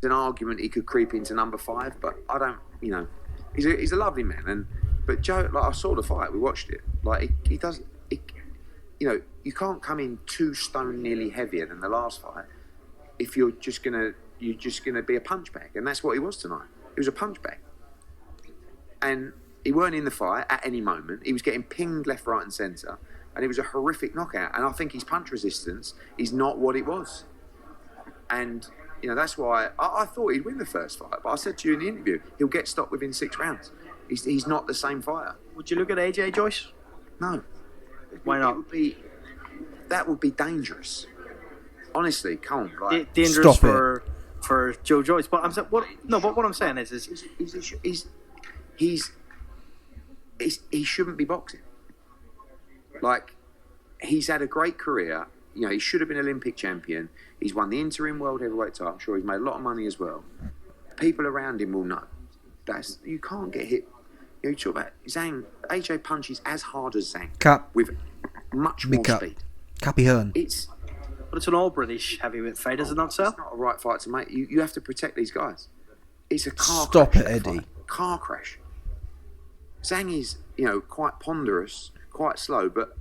an argument he could creep into number 5, but I don't, he's a lovely man. But Joe, like, I saw the fight, we watched it. Like, he does, you can't come in 2 stone nearly heavier than the last fight if you're just gonna be a punch bag, and that's what he was tonight. He was a punch bag, and he weren't in the fight at any moment. He was getting pinged left, right, and centre, and it was a horrific knockout. And I think his punch resistance is not what it was, and that's why I thought he'd win the first fight. But I said to you in the interview, he'll get stopped within 6 rounds. He's not the same fighter. Would you look at AJ, Joyce? No. Why not? That would be dangerous. Honestly, come on. Like, dangerous for Joe Joyce. But I'm saying, what I'm saying is he shouldn't be boxing. Like, he's had a great career. He should have been Olympic champion. He's won the interim world heavyweight title. I'm sure he's made a lot of money as well. People around him will know. You can't get hit. You talk about Zhang. AJ punches as hard as Zhang. With much more speed. Cappy Hearn. But it's an all-British heavyweight fight, is it not, sir? It's not a right fight to make. You have to protect these guys. It's a car crash. Stop it, Eddie. Fight. Car crash. Zhang is, quite ponderous, quite slow, but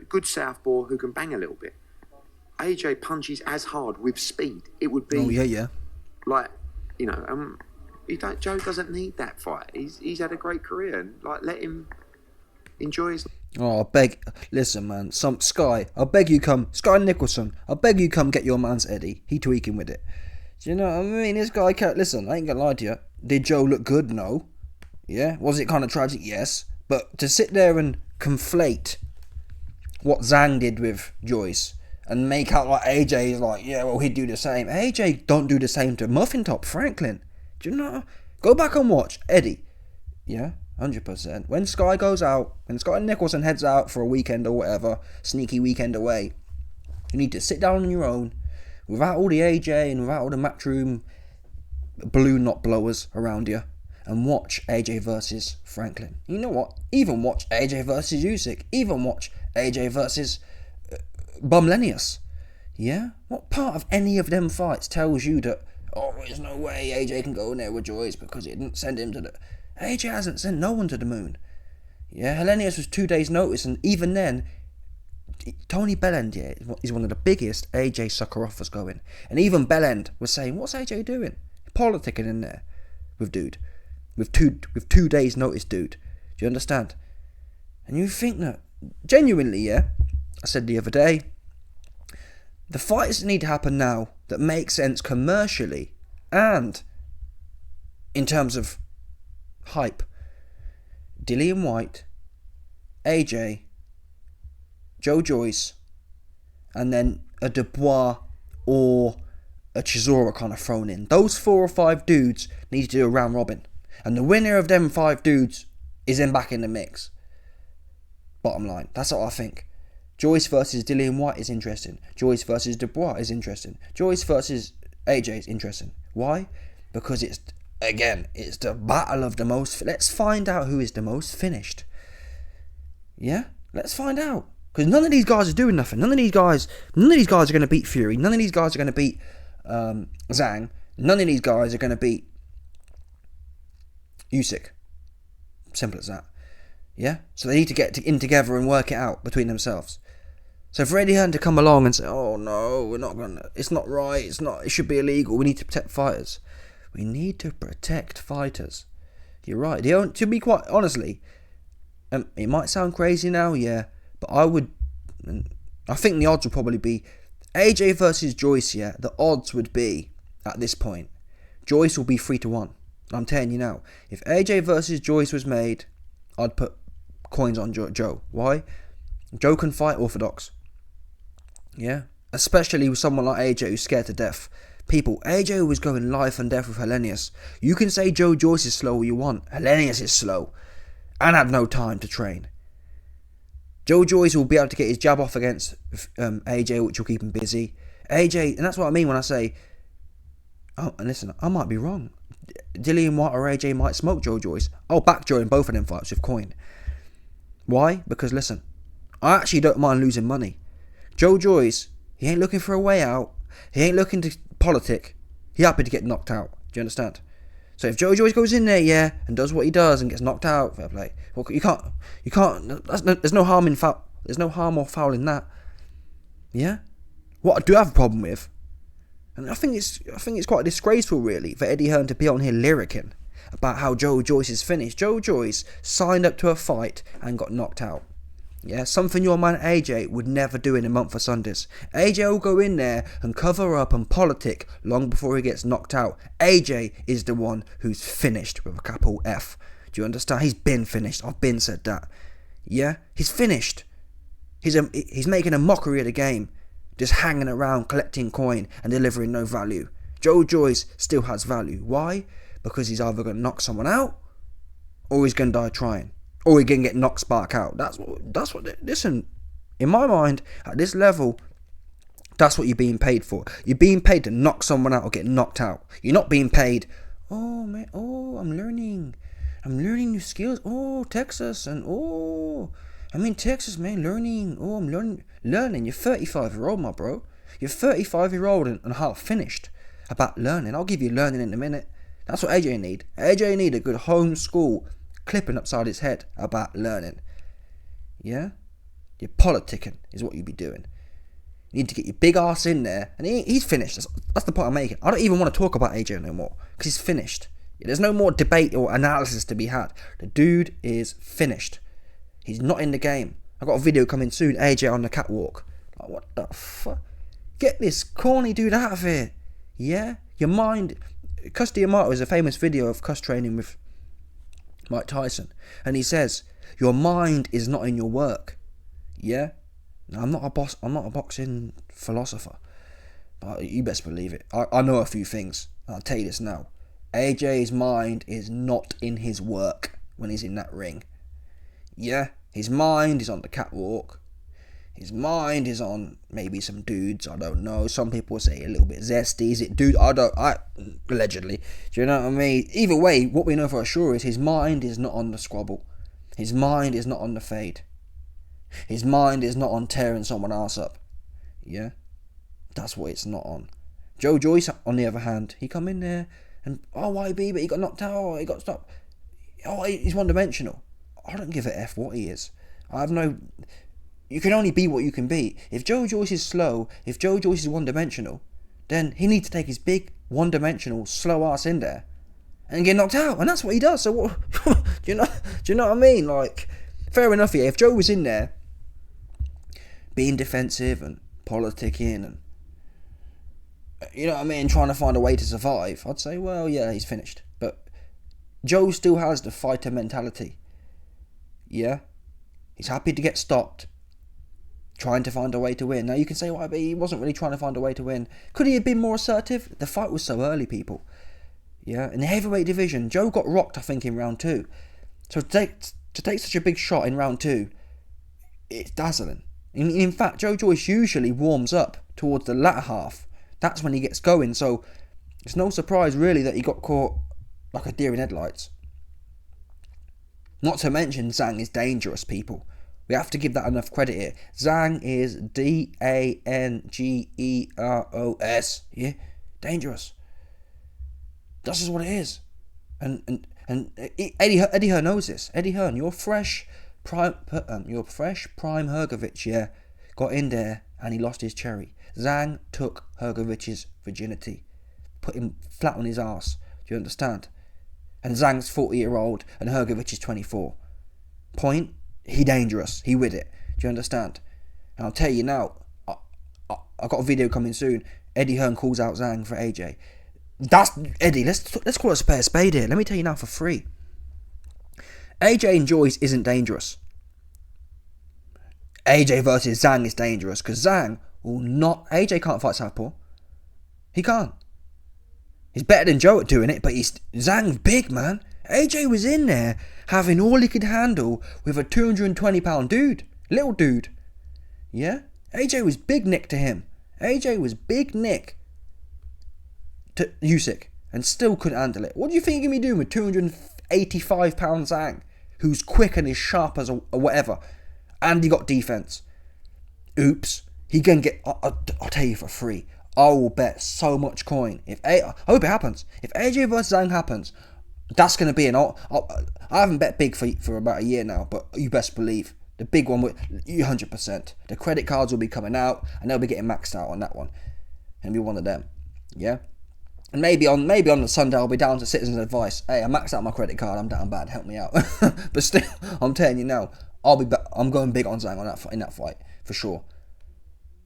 good southpaw who can bang a little bit. AJ punches as hard with speed. It would be. Oh yeah. Like, Joe doesn't need that fight. He's had a great career, and let him enjoy his. Oh, listen, man. Sky Nicholson. I beg you come get your man's Eddie. He tweaking with it. Do you know what I mean? This guy can't listen. I ain't gonna lie to you. Did Joe look good? No. Yeah. Was it kind of tragic? Yes. But to sit there and conflate what Zhang did with Joyce and make out like AJ is like, yeah, well, he'd do the same. AJ don't do the same to Muffin Top Franklin. Do you know? Go back and watch Eddie. Yeah. 100%. When Sky goes out, when Sky Nicholson heads out for a weekend or whatever, sneaky weekend away, you need to sit down on your own, without all the AJ and without all the matchroom balloon knot blowers around you, and watch AJ versus Franklin. You know what? Even watch AJ versus Usyk. Even watch AJ versus Bumlenius. Yeah? What part of any of them fights tells you that, oh, there's no way AJ can go in there with Joyce because it didn't send him to the... AJ hasn't sent no one to the moon. Yeah, Hellenius was 2 days' notice, and even then, Tony Bellend, is one of the biggest AJ sucker offers going. And even Bellend was saying, what's AJ doing? Politicking in there with dude. With 2 days' notice, dude. Do you understand? And you think that, genuinely, yeah, I said the other day, the fights that need to happen now that make sense commercially and in terms of hype. Dillian White, AJ, Joe Joyce, and then a Dubois or a Chisora kind of thrown in. Those 4 or 5 dudes need to do a round robin. And the winner of them 5 dudes is then back in the mix. Bottom line. That's what I think. Joyce versus Dillian White is interesting. Joyce versus Dubois is interesting. Joyce versus AJ is interesting. Why? Because it's the battle of the most... Let's find out who is the most finished. Yeah? Let's find out. Because none of these guys are doing nothing. None of these guys are going to beat Fury. None of these guys are going to beat Zhang. None of these guys are going to beat Usyk. Simple as that. Yeah? So they need to get in together and work it out between themselves. So for Eddie Hearn to come along and say, oh no, we're not going to... It's not right. It should be illegal. We need to protect fighters. We need to protect fighters. You're right. To be quite honestly, it might sound crazy now, yeah, but I think the odds would probably be AJ versus Joyce, yeah, the odds would be, at this point, Joyce will be 3-1. I'm telling you now, if AJ versus Joyce was made, I'd put coins on Joe. Why? Joe can fight orthodox. Yeah? Especially with someone like AJ who's scared to death. People, AJ was going life and death with Hellenius. You can say Joe Joyce is slow all you want. Hellenius is slow. And had no time to train. Joe Joyce will be able to get his jab off against AJ, which will keep him busy. AJ, and that's what I mean when I say, oh, and listen, I might be wrong. Dillian White or AJ might smoke Joe Joyce. I'll back Joe in both of them fights with coin. Why? Because listen, I actually don't mind losing money. Joe Joyce, he ain't looking for a way out. He ain't looking to politic. He happy to get knocked out. Do you understand? So if Joe Joyce goes in there, yeah, and does what he does and gets knocked out, fair play. Well, you can't. There's no harm in foul. There's no harm or foul in that. Yeah. What I do have a problem with, and I think it's quite disgraceful, really, for Eddie Hearn to be on here lyricking about how Joe Joyce is finished. Joe Joyce signed up to a fight and got knocked out. Yeah, something your man AJ would never do in a month for Sundays. AJ will go in there and cover up and politic long before he gets knocked out. AJ is the one who's finished with a capital F. Do you understand? He's been finished. I've been said that. Yeah, he's finished. He's making a mockery of the game, just hanging around collecting coin and delivering no value. Joe Joyce still has value. Why? Because he's either going to knock someone out, or he's going to die trying, or he's going to get knocked spark out. That's what. Listen, in my mind, at this level, that's what you're being paid for. You're being paid to knock someone out or get knocked out. You're not being paid. Oh man, I'm learning new skills. Oh, Texas, and I'm in Texas, man, learning. Oh, I'm learning. You're 35-year-old, my bro. You're 35-year-old and half finished about learning. I'll give you learning in a minute. That's what AJ need. AJ need a good home school clipping upside his head about learning. Yeah? You're politicking is what you be doing. You need to get your big ass in there. And he's finished. That's the point I'm making. I don't even want to talk about AJ no more. Because he's finished. There's no more debate or analysis to be had. The dude is finished. He's not in the game. I got a video coming soon. AJ on the catwalk. Like, what the fuck? Get this corny dude out of here. Yeah? Your mind... Cus D'Amato is a famous video of Cus training with Mike Tyson. And he says, your mind is not in your work. Yeah? Now, I'm not a boxing philosopher. But you best believe it. I know a few things. I'll tell you this now. AJ's mind is not in his work when he's in that ring. Yeah? His mind is on the catwalk. His mind is on maybe some dudes, I don't know. Some people say a little bit zesty. Is it dude? Allegedly. Do you know what I mean? Either way, what we know for sure is his mind is not on the squabble. His mind is not on the fade. His mind is not on tearing someone else up. Yeah? That's what it's not on. Joe Joyce, on the other hand, he come in there and, YB, but he got knocked out, he got stopped. He's one-dimensional. I don't give a F what he is. You can only be what you can be. If Joe Joyce is slow, if Joe Joyce is one-dimensional, then he needs to take his big, one-dimensional, slow ass in there and get knocked out. And that's what he does. So what, do you know what I mean? Like, fair enough, yeah. If Joe was in there being defensive and politicking and, you know what I mean, trying to find a way to survive, I'd say, well, yeah, he's finished. But Joe still has the fighter mentality. Yeah? He's happy to get stopped, trying to find a way to win. Now, you can say, but he wasn't really trying to find a way to win. Could he have been more assertive? The fight was so early, people. Yeah? In the heavyweight division, Joe got rocked, I think, in round 2. So to take such a big shot in round 2, it's dazzling. In fact, Joe Joyce usually warms up towards the latter half. That's when he gets going. So it's no surprise, really, that he got caught like a deer in headlights. Not to mention, Zhang is dangerous, people. We have to give that enough credit here. Zhang is Dangeros. Yeah? Dangerous. That's just what it is. And Eddie Hearn knows this. Eddie Hearn, your fresh prime Hergovich, yeah, got in there and he lost his cherry. Zhang took Hergovich's virginity. Put him flat on his ass. Do you understand? And Zhang's 40-year-old and Hergovich is 24. Point, he dangerous. He with it. Do you understand? And I'll tell you now, I got a video coming soon. Eddie Hearn calls out Zhang for AJ. That's Eddie, let's call it a spade here. Let me tell you now for free. AJ and Joyce isn't dangerous. AJ versus Zhang is dangerous because Zhang will not... AJ can't fight southpaw. He can't. He's better than Joe at doing it, but Zhang's big, man. AJ was in there having all he could handle with a 220-pound dude. Little dude. Yeah? AJ was big Nick to him. AJ was big Nick to Usyk and still couldn't handle it. What do you think you're going to be doing with 285-pound Zhang, who's quick and is sharp as a whatever, and he got defense? Oops. He can get... I'll tell you for free. I will bet so much coin. I hope it happens. If AJ versus Zhang happens, that's going to be I haven't bet big for about a year now, but you best believe the big one, 100%. The credit cards will be coming out, and they'll be getting maxed out on that one, and be one of them. Yeah. And maybe on the Sunday I'll be down to Citizens Advice. Hey, I maxed out my credit card. I'm down bad. Help me out. But still, I'm telling you now, I'm going big on Zhang in that fight for sure.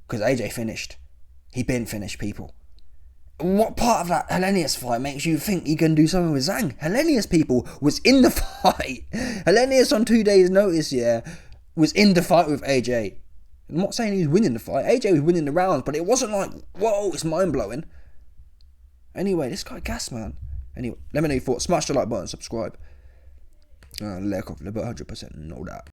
Because AJ finished. He been finished, people. What part of that Hellenius fight makes you think you can do something with Zhang? Hellenius, people, was in the fight. Hellenius on 2 days' notice, yeah, was in the fight with AJ. I'm not saying he was winning the fight. AJ was winning the rounds, but it wasn't like, whoa, it's mind-blowing. Anyway, this guy gas, man. Anyway, let me know your thoughts. Smash the like button, subscribe. Like off, 100%, know that.